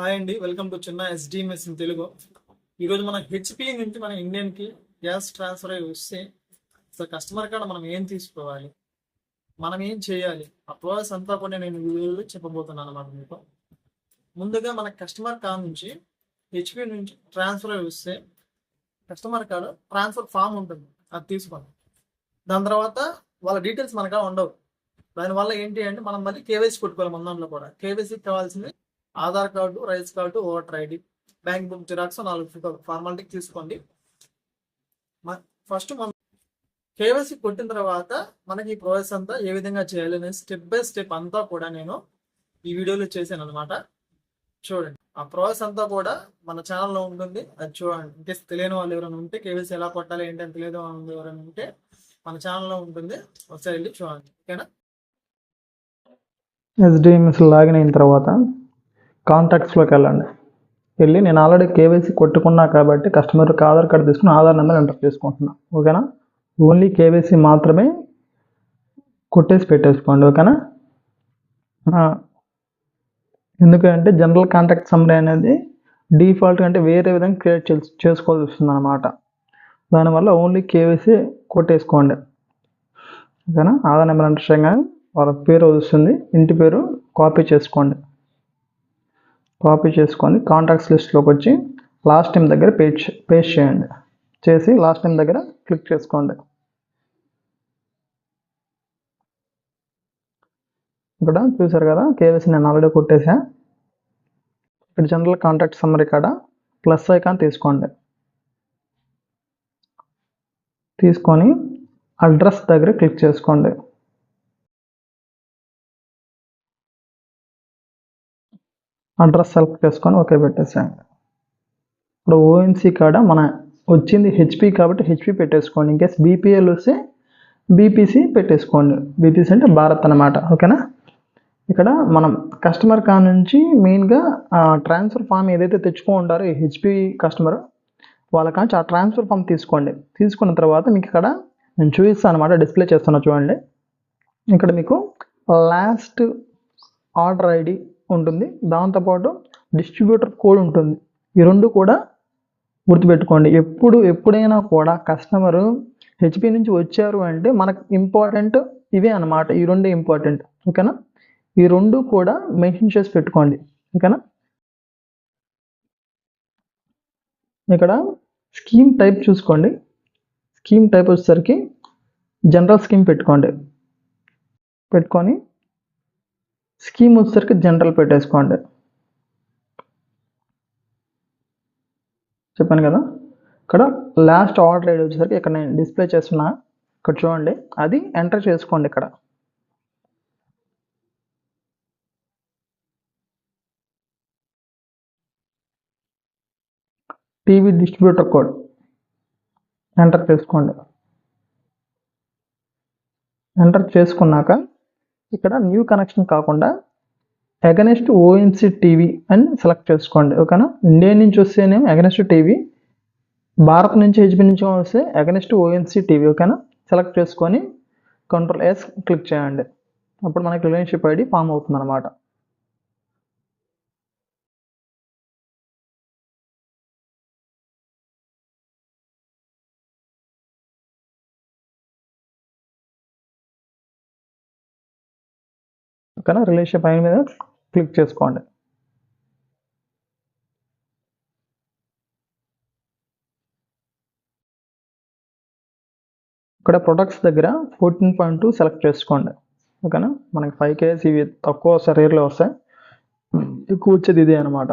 Hi అండి, welcome to చిన్న ఎస్డిఎంఎస్ in Telugu. ఈరోజు మన హెచ్పి నుంచి మన ఇండియన్కి గ్యాస్ ట్రాన్స్ఫర్ అయ్యి వస్తే అసలు కస్టమర్ కాడ మనం ఏం తీసుకోవాలి, మనం ఏం చేయాలి, ఆ ప్రాసెస్ అంతా కూడా నేను వీడియోలో చెప్పబోతున్నాను అన్నమాట మీకు. ముందుగా మన కస్టమర్ కాడ నుంచి హెచ్పి నుంచి ట్రాన్స్ఫర్ అయ్యి వస్తే కస్టమర్ కాడ ట్రాన్స్ఫర్ ఫామ్ ఉంటుంది, అది తీసుకోండి. దాని తర్వాత వాళ్ళ డీటెయిల్స్ మన కాడ ఉండవు. దానివల్ల ఏంటి అంటే మనం మళ్ళీ కేవైసీ కొట్టుకోవాలి. మన దాంట్లో కూడా కేవైసీకి కావాల్సింది Aadhaar card, rice card, voter ID, bank book xerox 4 ఫార్మాలిటీకి తీసుకోండి. ఫస్ట్ మనం కేవైసీ కొట్టిన తర్వాత మనకి ఈ ప్రాసెస్ అంతా ఏ విధంగా చేయాలి అనేది స్టెప్ బై స్టెప్ అంతా కూడా నేను ఈ వీడియోలో చేశాను అనమాట. చూడండి, ఆ ప్రాసెస్ అంతా కూడా మన ఛానల్లో ఉంటుంది, అది చూడండి. ఇంకేస్ తెలియని వాళ్ళు ఎవరైనా ఉంటే కేవైసీ ఎలా కొట్టాలి ఏంటి అని తెలియని వాళ్ళు ఎవరైనా ఉంటే మన ఛానల్లో ఉంటుంది, ఒకసారి వెళ్ళి చూడండి. ఓకేనా? ఎస్డిఎంఎస్ లాగిన్ అయిన తర్వాత కాంటాక్ట్స్లోకి వెళ్ళి నేను ఆల్రెడీ కేవైసీ కొట్టుకున్నా కాబట్టి కస్టమర్కి ఆధార్ కార్డు తీసుకుని ఆధార్ నెంబర్ ఎంటర్ చేసుకుంటున్నా. ఓకేనా? ఓన్లీ కేవైసీ మాత్రమే కొట్టేసి పెట్టేసుకోండి. ఓకేనా? ఎందుకంటే జనరల్ కాంటాక్ట్ సమ్మరీ అనేది డిఫాల్ట్ అంటే వేరే విధంగా క్రియేట్ చేసుకోవాల్సి వస్తుంది అన్నమాట. దానివల్ల ఓన్లీ కేవైసీ కొట్టేసుకోండి. ఓకేనా? ఆధార్ నెంబర్ ఎంటర్ చేయగానే వాళ్ళ పేరు వస్తుంది, ఇంటి పేరు కాపీ చేసుకోండి. కాపీ చేసుకొని కాంటాక్ట్స్ లిస్ట్లోకి వచ్చి లాస్ట్ టైం దగ్గర పేస్ట్ చేయండి. చేసి లాస్ట్ టైం దగ్గర క్లిక్ చేసుకోండి. ఇక్కడ చూసారు కదా, కేవైసీ నేను ఆల్రెడీ కొట్టేసా. ఇక్కడ జనరల్ కాంటాక్ట్ సమ్మరీ కాడ ప్లస్ ఐకాన్ తీసుకోండి. తీసుకొని అడ్రస్ దగ్గర క్లిక్ చేసుకోండి. అడ్రస్ సెలెక్ట్ చేసుకొని ఓకే పెట్టేసాను. ఇప్పుడు ఓఎన్సీ కాడ మన వచ్చింది హెచ్పి కాబట్టి హెచ్పి పెట్టేసుకోండి. ఇన్కేస్ బీపీఎల్ వస్తే బీపీసీ పెట్టేసుకోండి. బీపీసీ అంటే భారత్ అన్నమాట. ఓకేనా? ఇక్కడ మనం కస్టమర్ కా నుంచి మెయిన్గా ట్రాన్స్ఫర్ ఫామ్ ఏదైతే తెచ్చుకుంటారో ఈ హెచ్పి కస్టమర్ వాళ్ళ కాంచి ఆ ట్రాన్స్ఫర్ ఫామ్ తీసుకోండి. తీసుకున్న తర్వాత మీకు ఇక్కడ నేను చూపిస్తాను అనమాట, డిస్ప్లే చేస్తున్నా చూడండి. ఇక్కడ మీకు లాస్ట్ ఆర్డర్ ఐడి ఉంటుంది, దాంతోపాటు డిస్ట్రిబ్యూటర్ కోడ్ ఉంటుంది. ఈ రెండు కూడా గుర్తుపెట్టుకోండి. ఎప్పుడైనా కూడా కస్టమరు హెచ్పి నుంచి వచ్చారు అంటే మనకు ఇంపార్టెంట్ ఇవే అన్నమాట. ఈ రెండే ఇంపార్టెంట్. ఓకేనా? ఈ రెండు కూడా మెన్షన్ చేసి పెట్టుకోండి. ఓకేనా? ఇక్కడ స్కీమ్ టైప్ చూసుకోండి. స్కీమ్ టైప్ వచ్చేసరికి జనరల్ స్కీమ్ పెట్టుకోండి. పెట్టుకొని స్కీమ్ వచ్చేసరికి జనరల్ పెట్టేసుకోండి. చెప్పాను కదా, ఇక్కడ లాస్ట్ ఆర్డర్ ఐడి వచ్చేసరికి ఇక్కడ నేను డిస్ప్లే చేస్తున్నా, ఇక్కడ చూడండి, అది ఎంటర్ చేసుకోండి. ఇక్కడ టీవీ డిస్ట్రిబ్యూటర్ కోడ్ ఎంటర్ చేసుకోండి. ఎంటర్ చేసుకున్నాక ఇక్కడ న్యూ కనెక్షన్ కాకుండా అగెనెస్ట్ ఓఎన్సీ టీవీ అని సెలెక్ట్ చేసుకోండి. ఓకేనా? ఇండియా నుంచి వస్తేనేమో అగెనెస్ట్ టీవీ, భారత్ నుంచి హెచ్పి నుంచి వస్తే అగెనెస్ట్ ఓఎన్సీ టీవీ. ఓకేనా? సెలెక్ట్ చేసుకొని Ctrl+S క్లిక్ చేయండి. అప్పుడు మనకి రిలేషన్షిప్ ఐడి ఫామ్ అవుతుంది అనమాట. ఓకేనా? రిలేషన్షిప్ ఐడి మీద క్లిక్ చేసుకోండి. ఇక్కడ ప్రొడక్ట్స్ దగ్గర 14.2 సెలెక్ట్ చేసుకోండి. ఓకేనా? మనకి 5 కేజీస్ ఇవి తక్కువ రేర్లో వస్తాయి, ఎక్కువ వచ్చేది ఇదే అనమాట.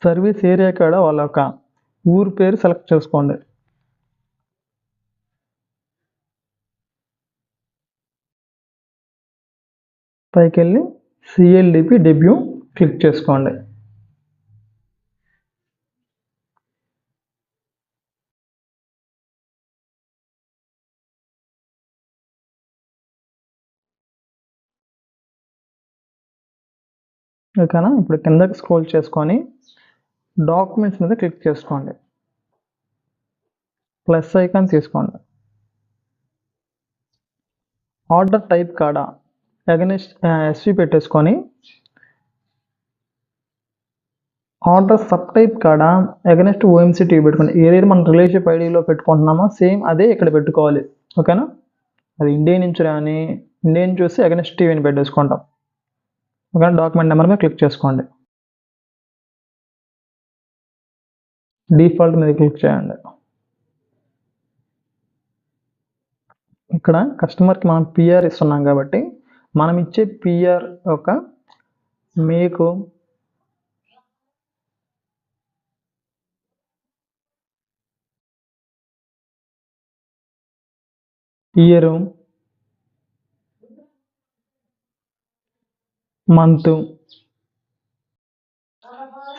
సర్వీస్ ఏరియా కాడ వాళ్ళ యొక్క ఊరు పేరు సెలెక్ట్ చేసుకోండి. పైకి వెళ్ళి సిఎల్డిపి డెబ్యూ క్లిక్ చేసుకోండి. ఓకేనా? ఇప్పుడు కిందకి స్క్రోల్ చేసుకొని డాక్యుమెంట్స్ మీద క్లిక్ చేసుకోండి. ప్లస్ ఐకాన్ తీసుకోండి. ఆర్డర్ టైప్ కాడ అగెనెస్ట్ ఎస్వి పెట్టేసుకొని ఆర్డర్ సబ్ టైప్ కాడ అగెనెస్ట్ ఓఎంసీ టీవీ పెట్టుకోండి. ఏదైతే మనం రిలేషన్షిప్ ఐడిలో పెట్టుకుంటున్నామో సేమ్ అదే ఇక్కడ పెట్టుకోవాలి. ఓకేనా? అది ఇండియన్ నుంచి రాని ఇండియన్ చూసి అగెనెస్ట్ టీవీని పెట్టేసుకుంటాం. ఓకేనా? డాక్యుమెంట్ నెంబర్ మీద క్లిక్ చేసుకోండి. డిఫాల్ట్ మీద క్లిక్ చేయండి. ఇక్కడ కస్టమర్కి మనం పిఆర్ ఇస్తున్నాం కాబట్టి మనం ఇచ్చే పిఆర్ ఒక మీకు ఇయరు, మంత్,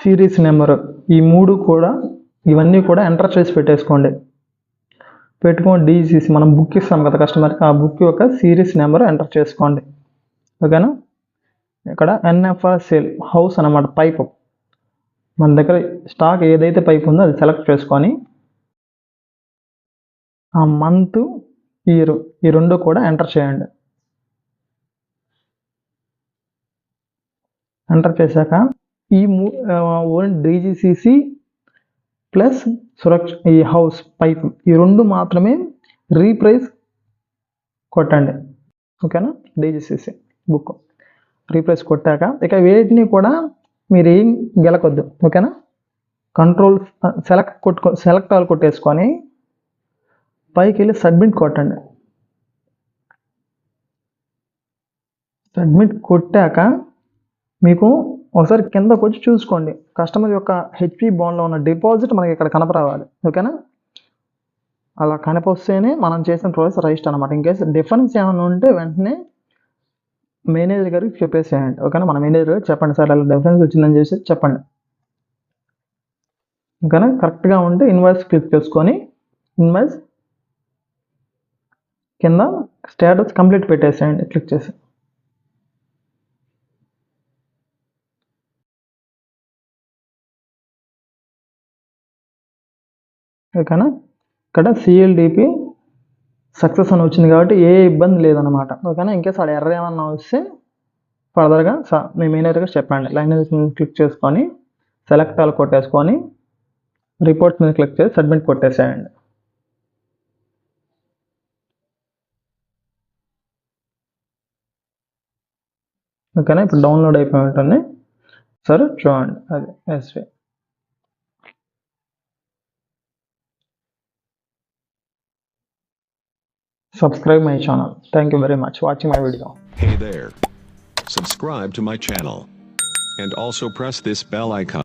సిరీస్ నెంబరు ఇవన్నీ కూడా ఎంటర్ చేసి పెట్టేసుకోండి. పెట్టుకొని డీసీసీ మనం బుక్ ఇస్తాం కదా కస్టమర్కి, ఆ బుక్ యొక్క సిరీస్ నెంబర్ ఎంటర్ చేసుకోండి. ఓకేనా? ఇక్కడ ఎన్ఎఫ్ఆర్ సేల్ హౌస్ అన్నమాట, పైపు. మన దగ్గర స్టాక్ ఏదైతే పైప్ ఉందో అది సెలెక్ట్ చేసుకొని ఆ మంత్, ఇయర్ ఈ రెండు కూడా ఎంటర్ చేయండి. ఎంటర్ చేశాక ఈ ఓన్లీ డీజీసీసీ ప్లస్ సురక్ష ఈ హౌస్ పైప్ ఈ రెండు మాత్రమే రీప్రైస్ కొట్టండి. ఓకేనా? డీజీసీసీ బుక్ రీప్రైస్ కొట్టాక ఇక వేటిని కూడా మీరు ఏం గెలకొద్దు. ఓకేనా? కంట్రోల్ సెలెక్ట్ ఆల్ కొట్టేసుకొని పైకి వెళ్ళి సబ్మిట్ కొట్టండి. సబ్మిట్ కొట్టాక మీకు ఒకసారి కిందకు వచ్చి చూసుకోండి. కస్టమర్ యొక్క హెచ్పి బాండ్లో ఉన్న డిపాజిట్ మనకి ఇక్కడ కనపరావాలి. ఓకేనా? అలా కనిపిస్తేనే మనం చేసిన ప్రాసెస్ రైట్ అనమాట. ఇన్ కేసు డిఫరెన్స్ ఏమైనా ఉంటే వెంటనే మేనేజర్ గారికి చెప్పేసేయండి. ఓకేనా? మన మేనేజర్ గారికి చెప్పండి, సార్ అలా డిఫరెన్స్ వచ్చిందని చేసి చెప్పండి. ఓకేనా? కరెక్ట్గా ఉంటే ఇన్వాయిస్ క్లిక్ చేసుకొని ఇన్వాయిస్ కింద స్టేటస్ కంప్లీట్ పెట్టేసేయండి క్లిక్ చేసి. ఓకేనా? ఇక్కడ సిఎల్డిపి సక్సెస్ అని వచ్చింది కాబట్టి ఏ ఇబ్బంది లేదనమాట. ఓకేనా? ఇంకేస్ అక్కడ ఎర్ర ఏమన్నా వస్తే ఫర్దర్గా మీ మేనేజర్గా చెప్పండి. లైన్ క్లిక్ చేసుకొని సెలెక్ట్ ఆల్ కొట్టేసుకొని రిపోర్ట్స్ మీద క్లిక్ చేసి సబ్మిట్ కొట్టేసేయండి. ఓకేనా? ఇప్పుడు డౌన్లోడ్ అయిపోయి ఉంటుంది. సరే చూడండి, అది SV. Subscribe my channel. Thank you very much for watching my video. Hey there. Subscribe to my channel. And also press this bell icon.